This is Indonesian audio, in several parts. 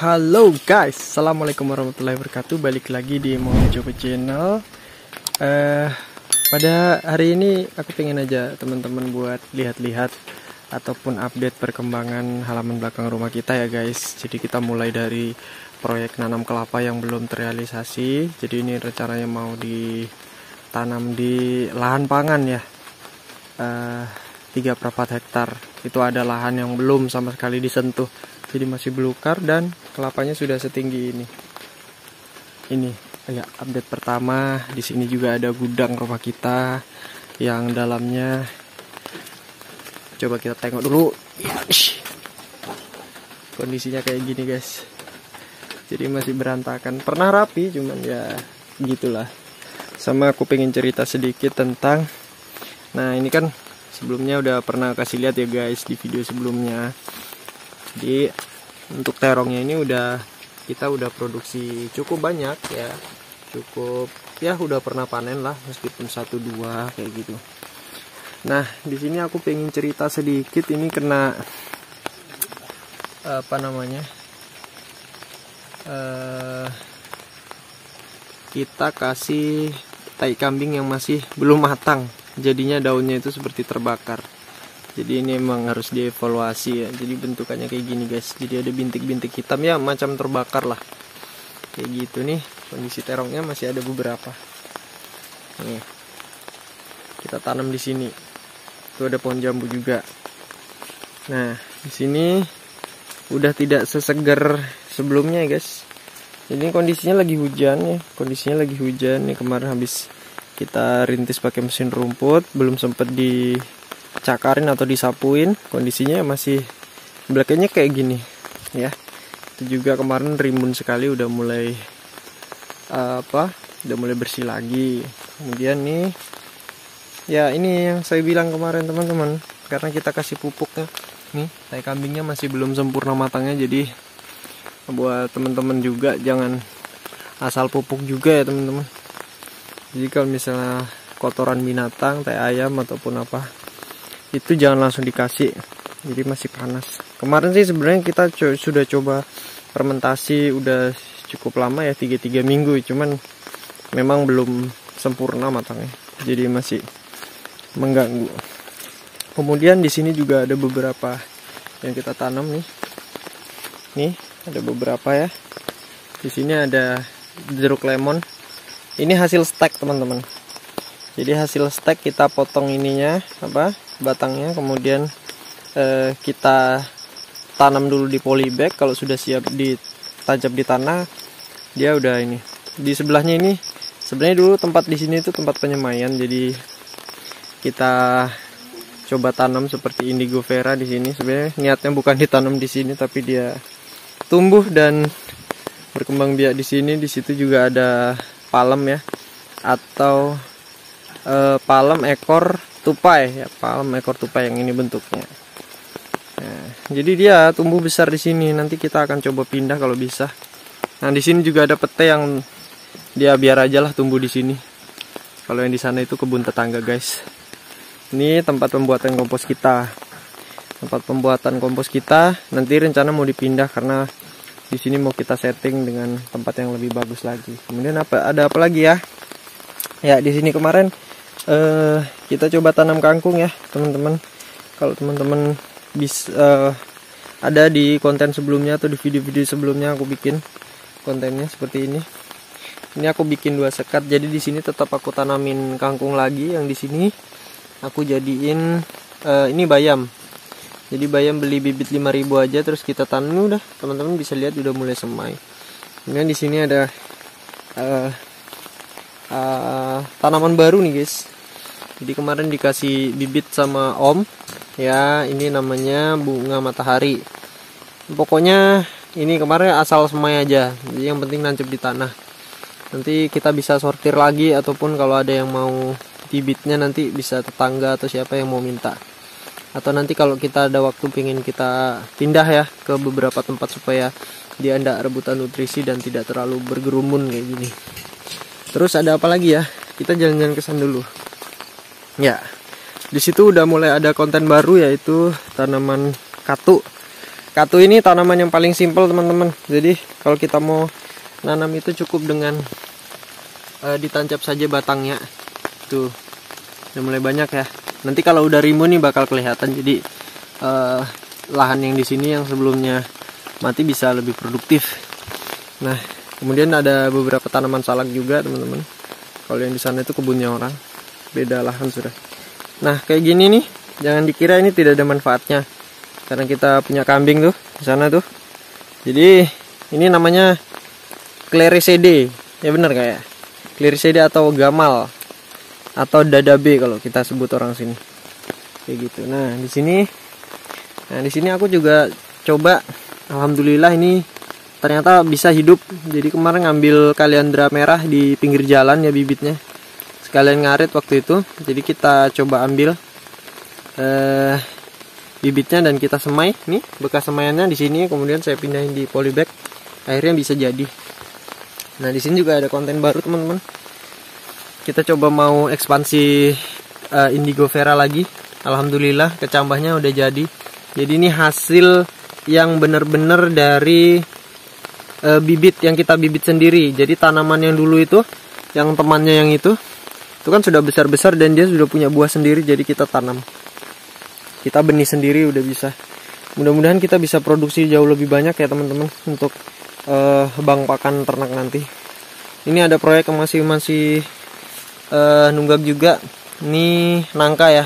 Halo guys, assalamualaikum warahmatullahi wabarakatuh. Balik lagi di Mau Coba Channel. Pada hari ini aku pengen aja teman-teman buat lihat-lihat ataupun update perkembangan halaman belakang rumah kita ya guys. Jadi kita mulai dari proyek nanam kelapa yang belum terrealisasi. Jadi ini rencananya mau ditanam di lahan pangan ya, 3/4 hektar. Itu ada lahan yang belum sama sekali disentuh. Jadi masih belukar dan kelapanya sudah setinggi ini. Ini ya update pertama. Di sini juga ada gudang rumah kita yang dalamnya. Coba kita tengok dulu. Kondisinya kayak gini guys. Jadi masih berantakan. Pernah rapi, cuman ya gitulah. Sama aku pengen cerita sedikit tentang. Nah ini kan sebelumnya udah pernah kasih lihat ya guys di video sebelumnya. Jadi untuk terongnya ini kita udah produksi cukup banyak ya, udah pernah panen lah meskipun 1-2 kayak gitu. Nah di sini aku pengen cerita sedikit, ini kena kita kasih tai kambing yang masih belum matang, jadinya daunnya itu seperti terbakar. Jadi ini emang harus dievaluasi ya. Jadi bentukannya kayak gini guys. Jadi ada bintik-bintik hitam ya, macam terbakar lah. Kayak gitu nih. Kondisi terongnya masih ada beberapa. Nih. Kita tanam di sini. Tuh ada pohon jambu juga. Nah, di sini udah tidak sesegar sebelumnya ya guys. Jadi kondisinya lagi hujan ya. Nih kemarin habis kita rintis pakai mesin rumput, belum sempat dicakarin atau disapuin, kondisinya masih belakangnya kayak gini ya. Itu juga kemarin rimbun sekali, udah mulai bersih lagi. Kemudian nih ya, ini yang saya bilang kemarin teman-teman, karena kita kasih pupuknya nih, tai kambingnya masih belum sempurna matangnya. Jadi buat teman-teman juga jangan asal pupuk juga ya teman-teman. Jadi kalau misalnya kotoran binatang, tai ayam ataupun apa, itu jangan langsung dikasih, jadi masih panas. Kemarin sih sebenarnya kita sudah coba fermentasi udah cukup lama ya, 3 minggu, cuman memang belum sempurna matangnya, jadi masih mengganggu. Kemudian di sini juga ada beberapa yang kita tanam nih ada beberapa ya. Di sini ada jeruk lemon, ini hasil stek teman-teman. Jadi hasil stek kita potong ininya batangnya, kemudian kita tanam dulu di polybag. Kalau sudah siap ditancap di tanah, dia udah ini. Di sebelahnya ini sebenarnya dulu tempat di sini itu tempat penyemaian, jadi kita coba tanam seperti indigo vera di sini. Sebenarnya niatnya bukan ditanam di sini, tapi dia tumbuh dan berkembang biak di sini. Di situ juga ada palem ya, atau palem ekor tupai ya, palem ekor tupai yang ini bentuknya. Nah, jadi dia tumbuh besar di sini. Nanti kita akan coba pindah kalau bisa. Nah di sini juga ada pete yang dia biar aja lah tumbuh di sini. Kalau yang di sana itu kebun tetangga guys. Ini tempat pembuatan kompos kita. Nanti rencana mau dipindah karena di sini mau kita setting dengan tempat yang lebih bagus lagi. Kemudian ada apa lagi ya? Ya di sini kemarin kita coba tanam kangkung ya teman-teman. Kalau teman-teman bisa ada di konten sebelumnya atau di video-video sebelumnya, aku bikin kontennya seperti ini. Ini aku bikin 2 sekat. Jadi di sini tetap aku tanamin kangkung lagi. Yang di sini aku jadiin ini bayam. Jadi bayam beli bibit 5.000 aja, terus kita tanam. Udah teman-teman bisa lihat udah mulai semai. Kemudian di sini ada tanaman baru nih guys. Jadi kemarin dikasih bibit sama om ya, ini namanya bunga matahari. Pokoknya ini kemarin asal semai aja, jadi yang penting nancep di tanah. Nanti kita bisa sortir lagi, ataupun kalau ada yang mau bibitnya nanti bisa tetangga atau siapa yang mau minta. Atau nanti kalau kita ada waktu pengen kita pindah ya ke beberapa tempat supaya dia ndak rebutan nutrisi dan tidak terlalu bergerumun kayak gini. Terus ada apa lagi ya? Kita jalan-jalan ke sana dulu. Ya, di situ udah mulai ada konten baru, yaitu tanaman katu. katu ini tanaman yang paling simpel teman-teman. Jadi kalau kita mau nanam itu cukup dengan ditancap saja batangnya. Tuh, udah mulai banyak ya. Nanti kalau udah rimbun nih bakal kelihatan. Jadi lahan yang di sini yang sebelumnya mati bisa lebih produktif. Nah, kemudian ada beberapa tanaman salak juga teman-teman. Kalau yang di sana itu kebunnya orang, beda lahan sudah. Nah, kayak gini nih, jangan dikira ini tidak ada manfaatnya. Karena kita punya kambing tuh di sana tuh. Jadi ini namanya Clericide, ya bener kayak Clericide atau gamal atau dadabe kalau kita sebut orang sini. Kayak gitu. Nah, di sini aku juga coba, alhamdulillah ini ternyata bisa hidup. Jadi kemarin ngambil kaliandra merah di pinggir jalan ya bibitnya. Sekalian ngarit waktu itu. Jadi kita coba ambil bibitnya dan kita semai. Nih bekas semaiannya di sini. Kemudian saya pindahin di polybag. Akhirnya bisa jadi. Nah di sini juga ada konten baru teman-teman. Kita coba mau ekspansi indigo vera lagi. Alhamdulillah kecambahnya udah jadi. Jadi ini hasil yang benar-benar dari bibit yang kita bibit sendiri. Jadi tanaman yang dulu itu, yang temannya yang itu kan sudah besar-besar dan dia sudah punya buah sendiri. Jadi kita tanam, kita benih sendiri udah bisa. Mudah-mudahan kita bisa produksi jauh lebih banyak ya teman-teman untuk bank pakan ternak nanti. Ini ada proyek yang masih nunggak juga. Ini nangka ya.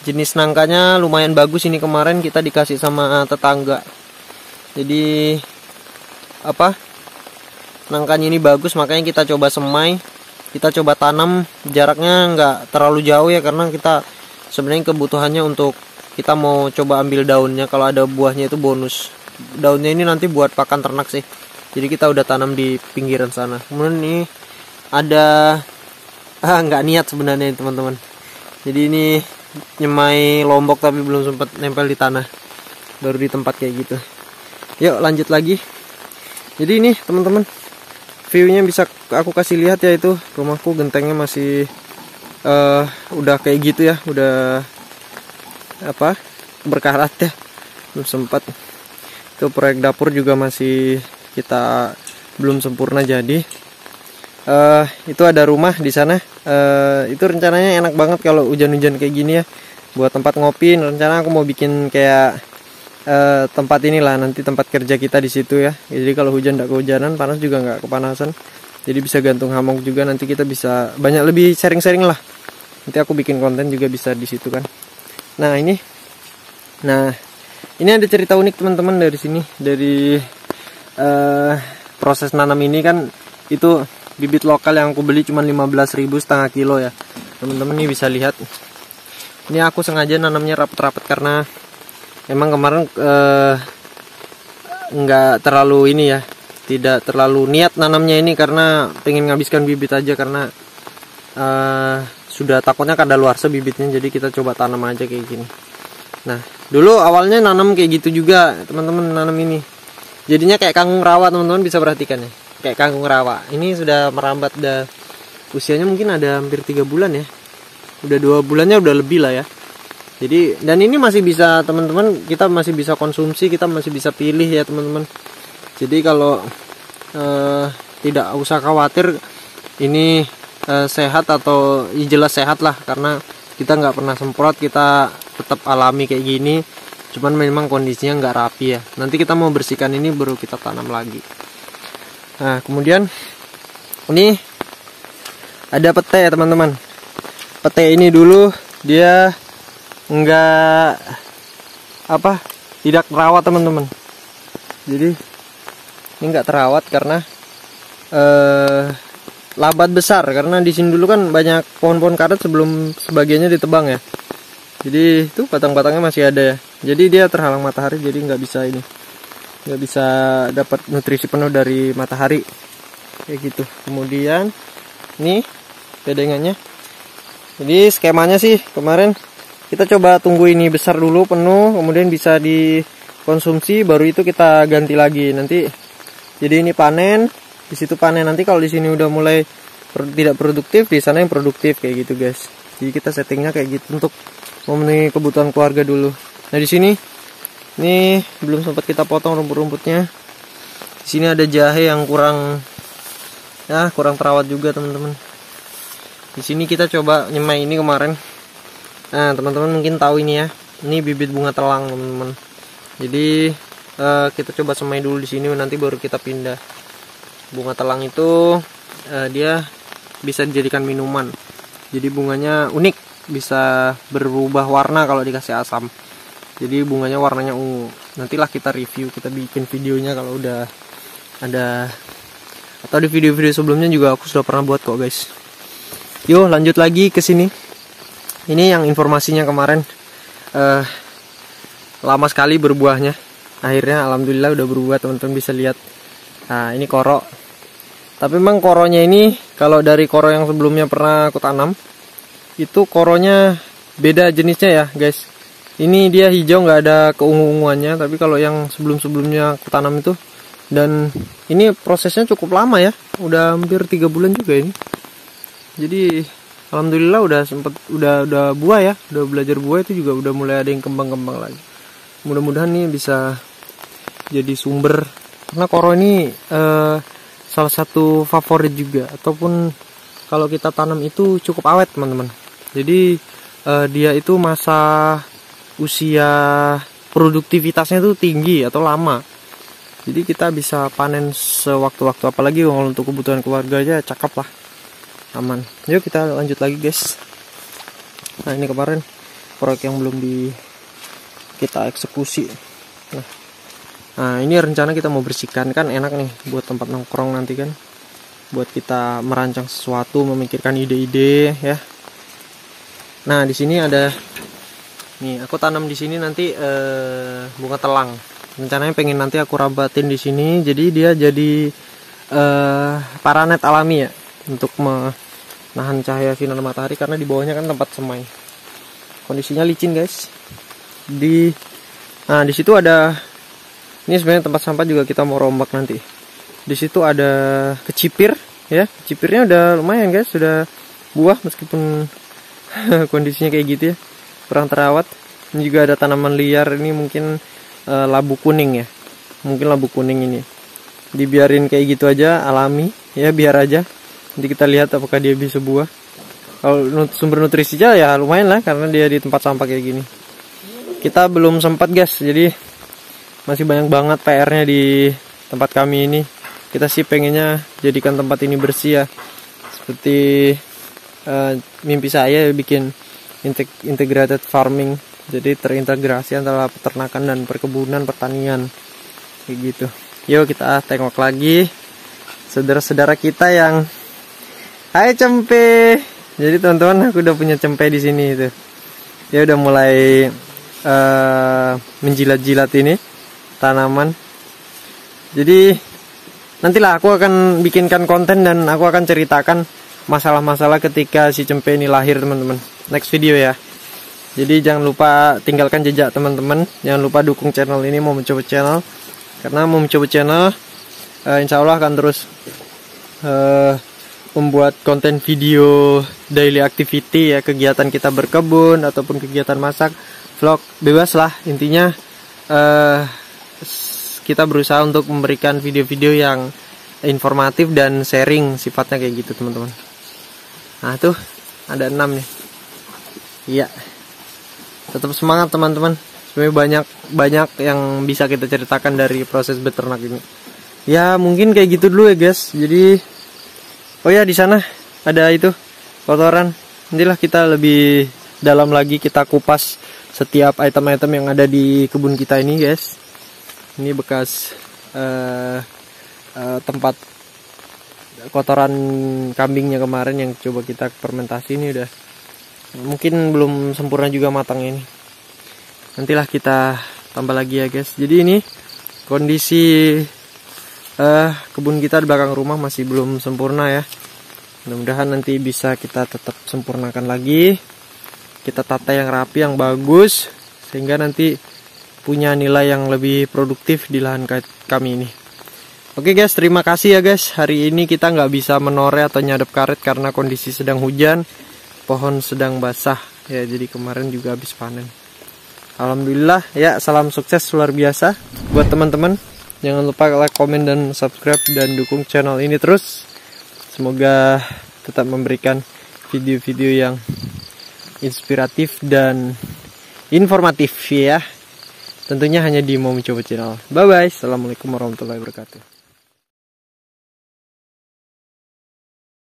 Jenis nangkanya lumayan bagus ini, kemarin kita dikasih sama tetangga. Jadi nangkanya ini bagus, makanya kita coba semai, kita coba tanam. Jaraknya nggak terlalu jauh ya, karena kita sebenarnya kebutuhannya untuk kita mau coba ambil daunnya. Kalau ada buahnya itu bonus. Daunnya ini nanti buat pakan ternak sih. Jadi kita udah tanam di pinggiran sana. Kemudian ini ada nggak niat sebenarnya teman-teman. Jadi ini nyemai lombok tapi belum sempat nempel di tanah, baru di tempat kayak gitu. Yuk lanjut lagi. Jadi ini teman-teman, viewnya bisa aku kasih lihat ya, itu rumahku gentengnya masih udah kayak gitu ya, udah berkarat ya, belum sempat. Itu proyek dapur juga masih kita belum sempurna jadi. Itu ada rumah di sana. Itu rencananya enak banget kalau hujan-hujan kayak gini ya, buat tempat ngopi. Rencana aku mau bikin kayak tempat inilah nanti, tempat kerja kita di situ ya. Jadi kalau hujan nggak kehujanan, panas juga nggak kepanasan. Jadi bisa gantung hammock juga, nanti kita bisa banyak lebih sharing-sharing lah. Nanti aku bikin konten juga bisa di situ kan. Nah ini ada cerita unik teman-teman dari sini, dari proses nanam ini kan. Itu bibit lokal yang aku beli cuma 15.000 setengah kilo ya teman-teman. Nih bisa lihat, ini aku sengaja nanamnya rapet-rapet karena emang kemarin nggak terlalu ini ya, tidak terlalu niat nanamnya ini karena pengen ngabiskan bibit aja, karena sudah takutnya kadaluarsa bibitnya. Jadi kita coba tanam aja kayak gini. Nah dulu awalnya nanam kayak gitu juga teman-teman, nanam ini jadinya kayak kangkung rawa teman-teman, bisa perhatikan ya, kayak kangkung rawa. Ini sudah merambat, usianya mungkin ada hampir 3 bulan ya, udah 2 bulannya udah lebih lah ya. Jadi dan ini masih bisa teman-teman, kita masih bisa konsumsi, kita masih bisa pilih ya teman-teman. Jadi kalau tidak usah khawatir ini sehat atau jelas sehat lah, karena kita nggak pernah semprot, kita tetap alami kayak gini. Cuman memang kondisinya nggak rapi ya. Nanti kita mau bersihkan ini baru kita tanam lagi. Nah kemudian ini ada pete ya teman-teman. Pete ini dulu dia tidak terawat teman-teman. Jadi ini nggak terawat karena labat besar, karena di sini dulu kan banyak pohon-pohon karet sebelum sebagiannya ditebang ya. Jadi itu batang-batangnya masih ada ya. Jadi dia terhalang matahari, jadi nggak bisa dapat nutrisi penuh dari matahari kayak gitu. Kemudian nih pedengannya. Jadi skemanya sih kemarin kita coba tunggu ini besar dulu penuh, kemudian bisa dikonsumsi, baru itu kita ganti lagi nanti. Jadi ini panen, di situ panen. Nanti kalau di sini udah mulai tidak produktif, di sana yang produktif kayak gitu guys. Jadi kita settingnya kayak gitu untuk memenuhi kebutuhan keluarga dulu. Nah di sini Ini belum sempat kita potong rumput-rumputnya. Di sini ada jahe yang kurang terawat juga teman-teman. Di sini kita coba nyemai ini kemarin. Nah teman-teman mungkin tahu ini ya. Ini bibit bunga telang teman-teman. Jadi kita coba semai dulu di sini, nanti baru kita pindah. Bunga telang itu dia bisa dijadikan minuman. Jadi bunganya unik, bisa berubah warna kalau dikasih asam. Jadi bunganya warnanya ungu. Nantilah kita review, kita bikin videonya kalau udah ada, atau di video-video sebelumnya juga aku sudah pernah buat kok guys. Yuk lanjut lagi ke sini. Ini yang informasinya kemarin lama sekali berbuahnya. Akhirnya alhamdulillah udah berbuah, teman-teman bisa lihat. Nah ini koro. Tapi memang koronya ini kalau dari koro yang sebelumnya pernah aku tanam, itu koronya beda jenisnya ya guys. Ini dia hijau, nggak ada keungu-unguannya. Tapi kalau yang sebelum-sebelumnya aku tanam itu, dan ini prosesnya cukup lama ya, udah hampir 3 bulan juga ini. Jadi alhamdulillah udah buah ya, udah belajar buah, itu juga udah mulai ada yang kembang-kembang lagi. Mudah-mudahan nih bisa jadi sumber, karena koro ini salah satu favorit juga, ataupun kalau kita tanam itu cukup awet teman-teman. Jadi dia itu masa usia produktivitasnya itu tinggi atau lama. Jadi kita bisa panen sewaktu-waktu, apalagi kalau untuk kebutuhan keluarga aja cakep lah, aman. Yuk kita lanjut lagi guys. Nah ini kemarin proyek yang belum kita eksekusi. Nah ini rencana kita mau bersihkan, kan enak nih buat tempat nongkrong nanti kan, buat kita merancang sesuatu, memikirkan ide-ide ya. Nah di sini ada nih, aku tanam di sini nanti bunga telang. Rencananya pengen nanti aku rabatin di sini, jadi dia jadi paranet alami ya, untuk menahan cahaya sinar matahari, karena di bawahnya kan tempat semai. Kondisinya licin guys. Nah di situ ada, ini sebenarnya tempat sampah juga kita mau rombak nanti. Di situ ada kecipir ya, kecipirnya udah lumayan guys, sudah buah meskipun kondisinya kayak gitu ya, kurang terawat. Ini juga ada tanaman liar, ini mungkin labu kuning ya, mungkin labu kuning ini dibiarin kayak gitu aja, alami ya, biar aja. Nanti kita lihat apakah dia bisa buah. Kalau sumber nutrisinya ya lumayan lah, karena dia di tempat sampah kayak gini. Kita belum sempat guys, jadi masih banyak banget PR-nya di tempat kami ini. Kita sih pengennya jadikan tempat ini bersih ya, seperti mimpi saya bikin integrated farming, jadi terintegrasi antara peternakan dan perkebunan pertanian kayak gitu. Yuk kita tengok lagi saudara-saudara kita yang, hai cempe. Jadi teman-teman, aku udah punya cempe di sini itu. Dia udah mulai menjilat-jilat ini tanaman. Jadi nantilah aku akan bikinkan konten dan aku akan ceritakan masalah-masalah ketika si cempe ini lahir teman-teman. Next video ya. Jadi jangan lupa tinggalkan jejak teman-teman. Jangan lupa dukung channel ini, Mau Mencoba Channel. Karena Mau Mencoba Channel insya Allah akan terus membuat konten video daily activity ya, kegiatan kita berkebun ataupun kegiatan masak, vlog, bebas lah intinya. Kita berusaha untuk memberikan video-video yang informatif dan sharing sifatnya kayak gitu teman-teman. Nah tuh ada 6 nih. Iya, tetap semangat teman-teman. Sebenarnya banyak yang bisa kita ceritakan dari proses beternak ini. Ya mungkin kayak gitu dulu ya guys. Jadi oh ya, di sana ada itu kotoran. Nantilah kita lebih dalam lagi, kita kupas setiap item-item yang ada di kebun kita ini guys. Ini bekas tempat kotoran kambingnya kemarin yang coba kita fermentasi. Ini udah mungkin belum sempurna juga matang ini. Nantilah kita tambah lagi ya guys. Jadi ini kondisi kebun kita di belakang rumah masih belum sempurna ya. Mudah-mudahan nanti bisa kita tetap sempurnakan lagi. Kita tata yang rapi, yang bagus, sehingga nanti punya nilai yang lebih produktif di lahan kami ini. Oke guys, terima kasih ya guys. Hari ini kita nggak bisa menore atau nyadap karet karena kondisi sedang hujan, pohon sedang basah ya. Jadi kemarin juga habis panen. Alhamdulillah ya, salam sukses luar biasa buat teman-teman. Jangan lupa like, komen, dan subscribe, dan dukung channel ini terus. Semoga tetap memberikan video-video yang inspiratif dan informatif ya. Tentunya hanya di Mau Mencoba Channel. Bye bye. Assalamualaikum warahmatullahi wabarakatuh.